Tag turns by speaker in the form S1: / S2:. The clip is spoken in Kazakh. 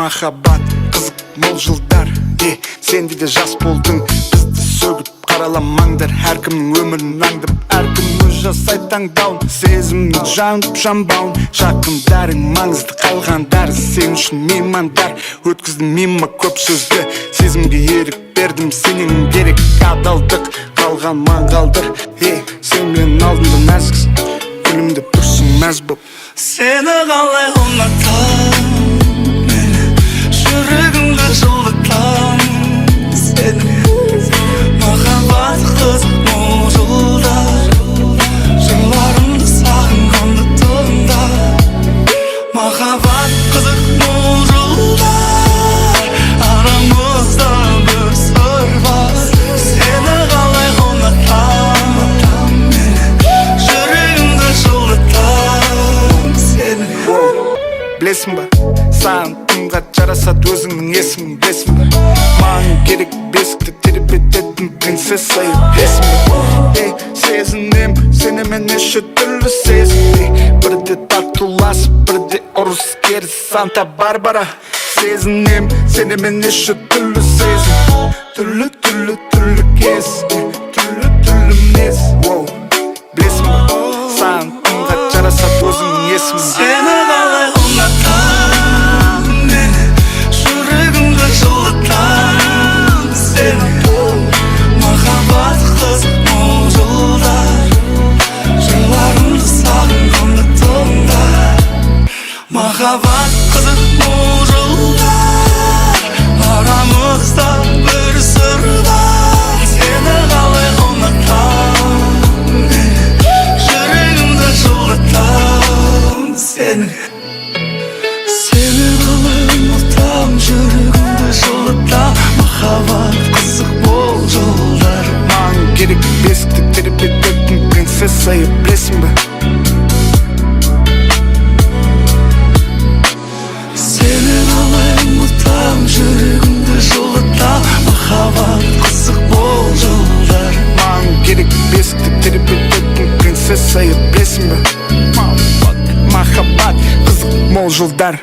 S1: Махаббат қызық мол жылдар, сенде де жас болдың. Бізді сөгіп қараламаңдар, әркімнің өмірін аңдып, әркім өз жасайды таңдауын. Сезімнің жанып жанбауын, жақындарың маңызды, қалғандар сен үшін меймандар. Өткіздің мимо көп сөзді, сезімге ерік бердім, сенің керек адалдық, қалған маң қалдыр. Сен мен алдымда нәзіксің, күлімде тұрсың мәз боп.
S2: Сені қалай ұнатам, мені жүрегімді жылытам. Сені махаббат қызық мол жылдар, жырларымды сағынғанды тыңда. Махаббат қызық мол жылдар, арамызда бір сыр бар. Сені қалай ұнатам, мені жүрегімді жылытам. Сені
S1: Білесің ба, саған тымға жарасады өзіңнің есімің, білесің ба? Маған керек бесікті тербететін принцесса есім ба? Сезінем, сенімен неше түрлі сезім. Бірде татуласып, бірде ұрыс керіс Санта-Барбара. Сезінем, сенімен неше түрлі сезім. Түрлі кез, түрлі мінез. Білесің ба, саған тымға жарасады өзіңнің есімің.
S2: Сені қалай ұнатам, мені жүрегімді жылытам. Сені махаббат қызық мол жылдар, жырларымды сағынғанды тыңда. Махаббат қызық мол жылдар, арамызда бір сыр бар. Сені қалай ұнатам, мені жүрегімді жылытам. Сені қалай ұнатам, жүрегімді жылытам. Махаббат қызық мол жылдар.
S1: Маған керек бесікті тербететін принцесса, білесің ба?
S2: Сені қалай ұнатам, жүрегімді жылытам. Махаббат қызық мол жылдар.
S1: Маған керек бесікті тербететін принцесса, білесің ба? Махаббат қызық мол жылдар.